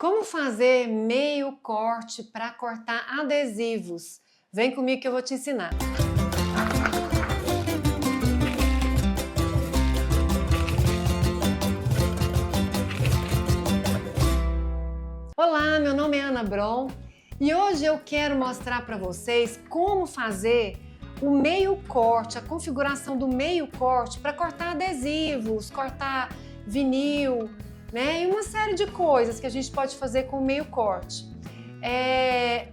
Como fazer meio corte para cortar adesivos? Vem comigo que eu vou te ensinar. Olá, meu nome é Ana Bron e hoje eu quero mostrar para vocês como fazer o meio corte, a configuração do meio corte para cortar adesivos, cortar vinil, né? E uma série de coisas que a gente pode fazer com o meio corte.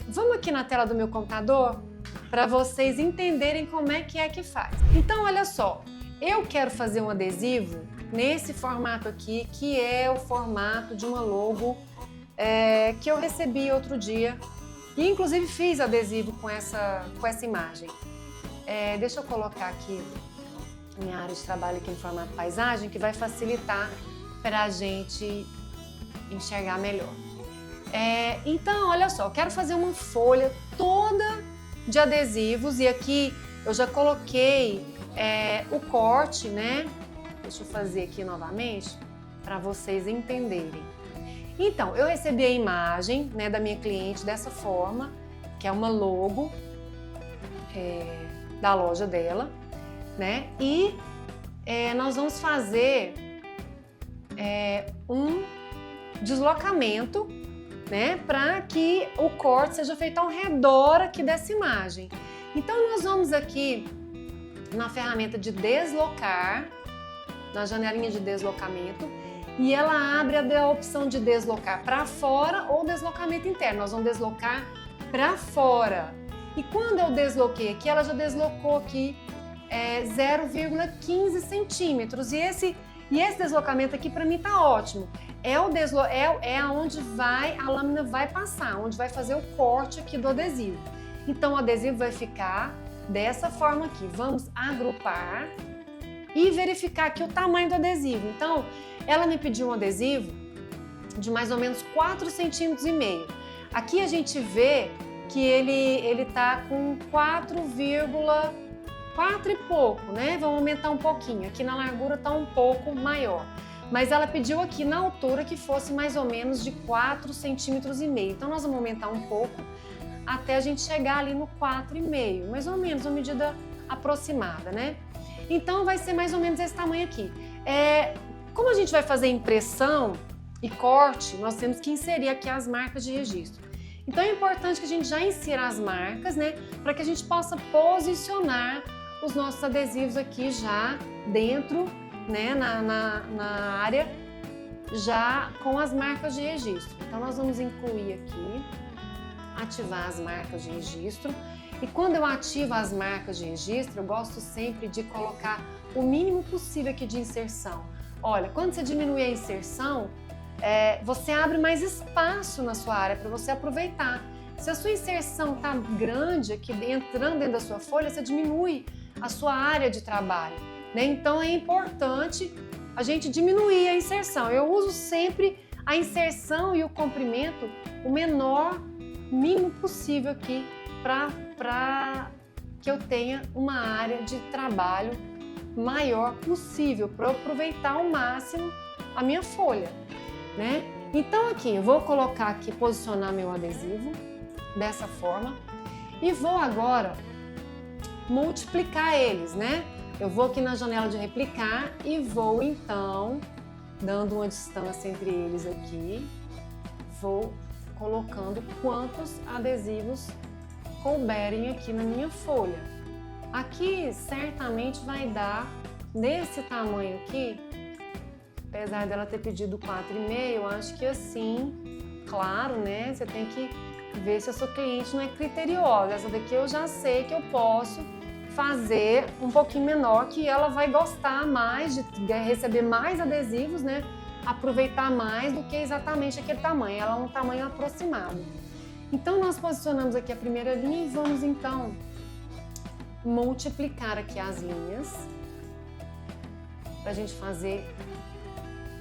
Vamos aqui na tela do meu computador para vocês entenderem como é que faz. Então, olha só, eu quero fazer um adesivo nesse formato aqui, que é o formato de uma logo que eu recebi outro dia e inclusive fiz adesivo com essa imagem. Deixa eu colocar aqui minha área de trabalho aqui em formato paisagem, que vai facilitar para a gente enxergar melhor. Então, olha só, eu quero fazer uma folha toda de adesivos e aqui eu já coloquei o corte, né? Deixa eu fazer aqui novamente para vocês entenderem. Então, eu recebi a imagem, né, da minha cliente dessa forma, que é uma logo da loja dela, né? E nós vamos fazer um deslocamento, né, para que o corte seja feito ao redor aqui dessa imagem. Então, nós vamos aqui na ferramenta de deslocar, na janelinha de deslocamento, e ela abre a opção de deslocar para fora ou deslocamento interno. Nós vamos deslocar para fora. E quando eu desloquei aqui, ela já deslocou aqui 0,15 centímetros. E esse deslocamento aqui para mim tá ótimo. É aonde a lâmina vai passar, onde vai fazer o corte aqui do adesivo. Então o adesivo vai ficar dessa forma aqui. Vamos agrupar e verificar aqui o tamanho do adesivo. Então, ela me pediu um adesivo de mais ou menos 4,5 centímetros. Aqui a gente vê que ele tá com 4 e pouco, né? Vamos aumentar um pouquinho. Aqui na largura tá um pouco maior. Mas ela pediu aqui na altura que fosse mais ou menos de 4,5 centímetros. Então, nós vamos aumentar um pouco até a gente chegar ali no 4,5, mais ou menos, uma medida aproximada, né? Então, vai ser mais ou menos esse tamanho aqui. Como a gente vai fazer impressão e corte, nós temos que inserir aqui as marcas de registro. Então, é importante que a gente já insira as marcas, né? Para que a gente possa posicionar os nossos adesivos aqui já dentro, né? Na área, já com as marcas de registro. Então, nós vamos incluir aqui, ativar as marcas de registro. E quando eu ativo as marcas de registro, eu gosto sempre de colocar o mínimo possível aqui de inserção. Olha, quando você diminui a inserção, você abre mais espaço na sua área para você aproveitar. Se a sua inserção está grande aqui, entrando dentro da sua folha, você diminui a sua área de trabalho, né? Então é importante a gente diminuir a inserção. Eu uso sempre a inserção e o comprimento o mínimo possível aqui para que eu tenha uma área de trabalho maior possível, para aproveitar ao máximo a minha folha, né? Então aqui, eu vou colocar aqui, posicionar meu adesivo dessa forma e vou agora multiplicar eles, né? Eu vou aqui na janela de replicar e vou então, dando uma distância entre eles aqui, vou colocando quantos adesivos couberem aqui na minha folha. Aqui certamente vai dar nesse tamanho aqui, apesar dela ter pedido 4,5, eu acho que assim, claro, né? Você tem que ver se a sua cliente não é criteriosa. Essa daqui eu já sei que eu posso fazer um pouquinho menor, que ela vai gostar mais de receber mais adesivos, né? Aproveitar mais do que exatamente aquele tamanho. Ela é um tamanho aproximado. Então, nós posicionamos aqui a primeira linha e vamos, então, multiplicar aqui as linhas para a gente fazer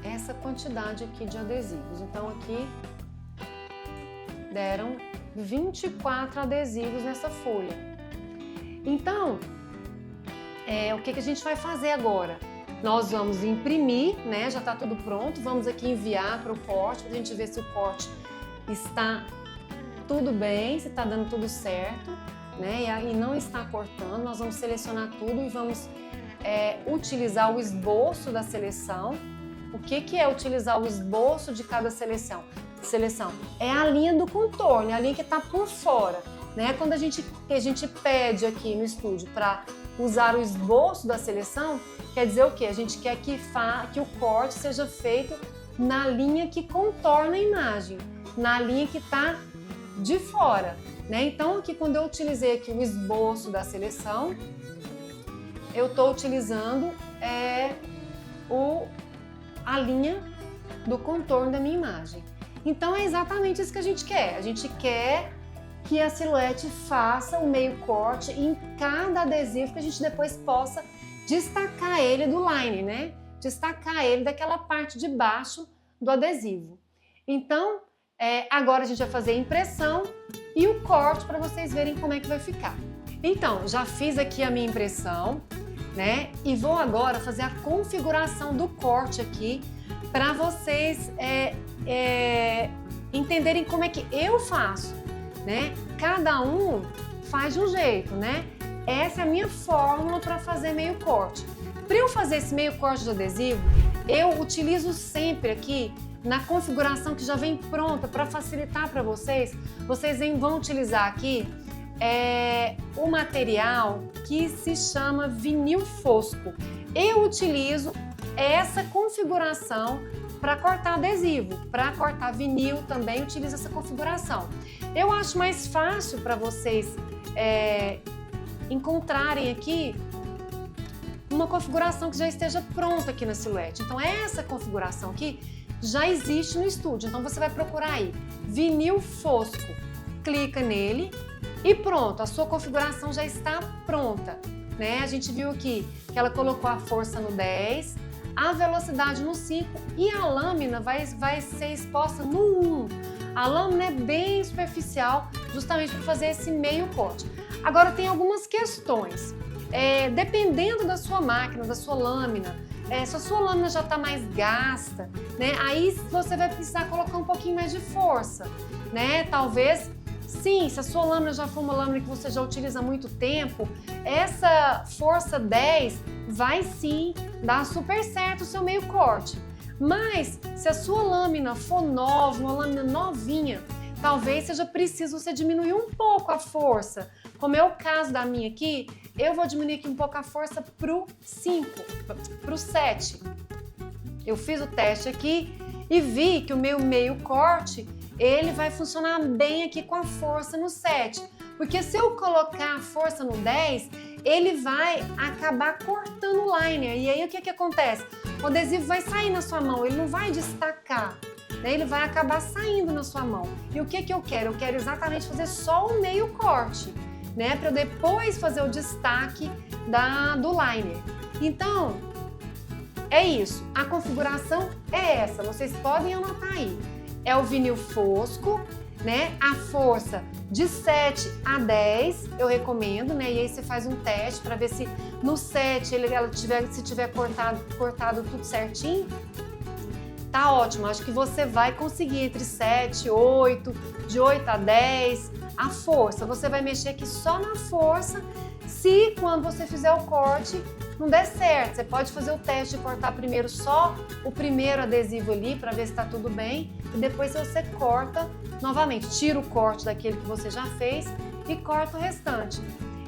essa quantidade aqui de adesivos. Então, aqui deram 24 adesivos nessa folha. Então, o que a gente vai fazer agora? Nós vamos imprimir, né? Já está tudo pronto. Vamos aqui enviar para o corte, para a gente ver se o corte está tudo bem, se está dando tudo certo, né? E não está cortando. Nós vamos selecionar tudo e vamos utilizar o esboço da seleção. O que é utilizar o esboço de cada seleção? É a linha do contorno, é a linha que está por fora, né? Quando a gente pede aqui no estúdio para usar o esboço da seleção, quer dizer o quê? A gente quer que o corte seja feito na linha que contorna a imagem, na linha que está de fora, né? Então aqui quando eu utilizei aqui o esboço da seleção, eu estou utilizando a linha do contorno da minha imagem. Então é exatamente isso que a gente quer. A gente quer que a Silhouette faça o meio corte em cada adesivo, que a gente depois possa destacar ele do line, né? Destacar ele daquela parte de baixo do adesivo. Então, agora a gente vai fazer a impressão e o corte para vocês verem como é que vai ficar. Então, já fiz aqui a minha impressão, né? E vou agora fazer a configuração do corte aqui para vocês entenderem como é que eu faço, né? Cada um faz de um jeito, né? Essa é a minha fórmula para fazer meio corte. Para eu fazer esse meio corte de adesivo, eu utilizo sempre aqui na configuração que já vem pronta para facilitar para vocês. Vocês vão utilizar aqui o material que se chama vinil fosco. Eu utilizo essa configuração para cortar adesivo, para cortar vinil também utilizo essa configuração. Eu acho mais fácil para vocês encontrarem aqui uma configuração que já esteja pronta aqui na Silhouette. Então essa configuração aqui já existe no estúdio, então você vai procurar aí vinil fosco, clica nele e pronto, a sua configuração já está pronta, né? A gente viu aqui que ela colocou a força no 10, a velocidade no 5 e a lâmina vai ser exposta no 1. A lâmina é bem superficial, justamente para fazer esse meio corte. Agora tem algumas questões, dependendo da sua máquina, da sua lâmina, se a sua lâmina já está mais gasta, né? Aí você vai precisar colocar um pouquinho mais de força, né? Talvez, sim, se a sua lâmina já for uma lâmina que você já utiliza há muito tempo, essa força 10 vai sim dar super certo o seu meio corte. Mas se a sua lâmina for nova, uma lâmina novinha, talvez seja preciso você diminuir um pouco a força. Como é o caso da minha aqui, eu vou diminuir aqui um pouco a força pro 5, pro 7. Eu fiz o teste aqui e vi que o meu meio corte, ele vai funcionar bem aqui com a força no 7. Porque se eu colocar a força no 10, ele vai acabar cortando o liner. E aí o que acontece? O adesivo vai sair na sua mão, ele não vai destacar, né? Ele vai acabar saindo na sua mão. E o que eu quero? Eu quero exatamente fazer só o meio corte, né? Para eu depois fazer o destaque do liner. Então, é isso. A configuração é essa, vocês podem anotar aí. É o vinil fosco, né? A força de 7 a 10, eu recomendo, né? E aí você faz um teste para ver se no 7 se tiver cortado tudo certinho. Tá ótimo, acho que você vai conseguir entre 7 e 8, de 8 a 10. A força, você vai mexer aqui só na força. Se quando você fizer o corte não der certo, você pode fazer o teste de cortar primeiro só o primeiro adesivo ali para ver se está tudo bem e depois você corta novamente, tira o corte daquele que você já fez e corta o restante.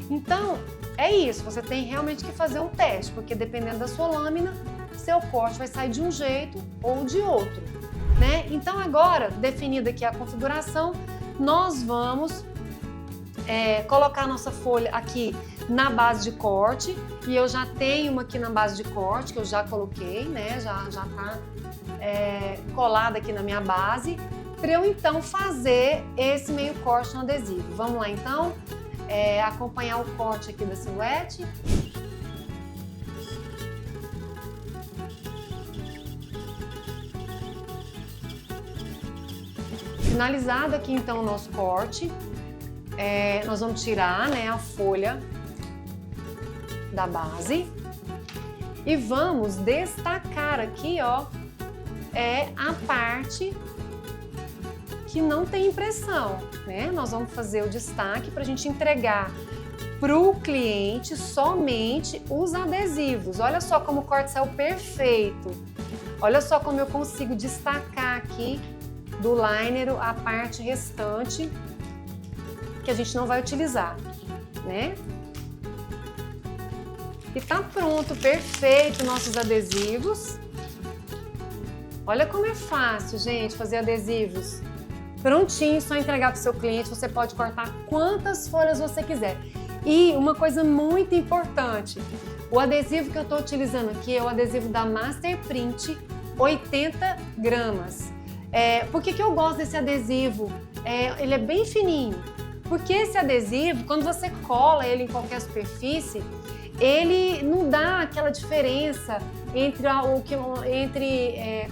Então é isso, você tem realmente que fazer um teste, porque dependendo da sua lâmina, seu corte vai sair de um jeito ou de outro, né? Então agora, definida aqui a configuração, nós vamos colocar a nossa folha aqui na base de corte, e eu já tenho uma aqui na base de corte que eu já coloquei, né? Já tá colada aqui na minha base, para eu então fazer esse meio corte no adesivo. Vamos lá então acompanhar o corte aqui da Silhouette. Finalizado aqui então o nosso corte, nós vamos tirar, né, a folha da base E vamos destacar aqui, ó, a parte que não tem impressão, né? Nós vamos fazer o destaque para a gente entregar para o cliente somente os adesivos. Olha só como o corte saiu perfeito. Olha só como eu consigo destacar aqui do liner a parte restante que a gente não vai utilizar, né? E tá pronto, perfeito, nossos adesivos. Olha como é fácil, gente, fazer adesivos. Prontinho, só entregar para o seu cliente. Você pode cortar quantas folhas você quiser. E uma coisa muito importante, o adesivo que eu estou utilizando aqui é o adesivo da Master Print, 80 gramas. Por que eu gosto desse adesivo? Ele é bem fininho. Porque esse adesivo, quando você cola ele em qualquer superfície, ele não dá aquela diferença entre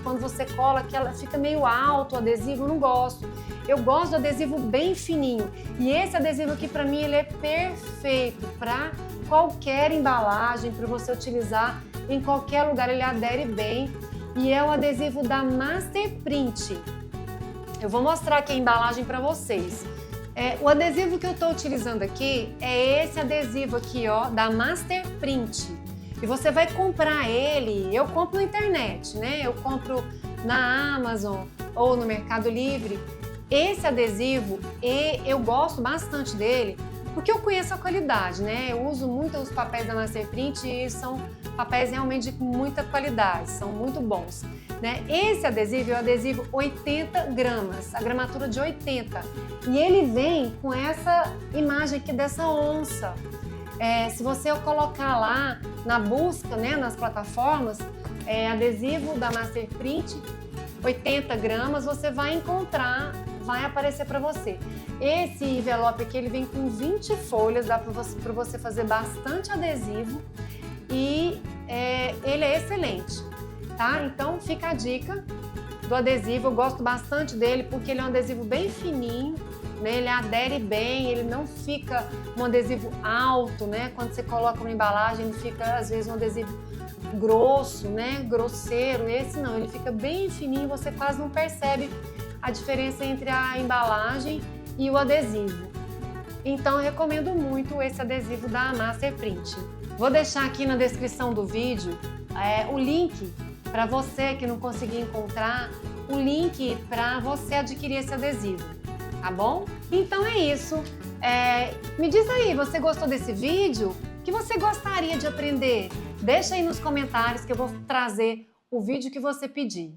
quando você cola, que ela fica meio alto o adesivo, eu não gosto. Eu gosto do adesivo bem fininho. E esse adesivo aqui, para mim, ele é perfeito para qualquer embalagem, para você utilizar em qualquer lugar, ele adere bem. E é o adesivo da Master Print. Eu vou mostrar aqui a embalagem para vocês. O adesivo que eu estou utilizando aqui é esse adesivo aqui, ó, da Master Print. E você vai comprar ele, eu compro na internet, né? Eu compro na Amazon ou no Mercado Livre. Esse adesivo, eu gosto bastante dele porque eu conheço a qualidade, né? Eu uso muito os papéis da Master Print e são papéis realmente de muita qualidade, são muito bons, né? Esse adesivo é o adesivo 80 gramas, a gramatura de 80. E ele vem com essa imagem aqui dessa onça. Se você colocar lá na busca, né, nas plataformas, adesivo da Master Print, 80 gramas, você vai encontrar, vai aparecer para você. Esse envelope aqui, ele vem com 20 folhas, dá para você fazer bastante adesivo e ele é excelente, tá? Então fica a dica do adesivo, eu gosto bastante dele porque ele é um adesivo bem fininho, né? Ele adere bem, ele não fica um adesivo alto, né? Quando você coloca uma embalagem, ele fica às vezes um adesivo grosso, né? Grosseiro. Esse não, ele fica bem fininho, você quase não percebe a diferença entre a embalagem e o adesivo. Então eu recomendo muito esse adesivo da Master Print. Vou deixar aqui na descrição do vídeo o link para você que não conseguir encontrar, o link para você adquirir esse adesivo, tá bom? Então é isso. Me diz aí, você gostou desse vídeo? O que você gostaria de aprender? Deixa aí nos comentários que eu vou trazer o vídeo que você pedir.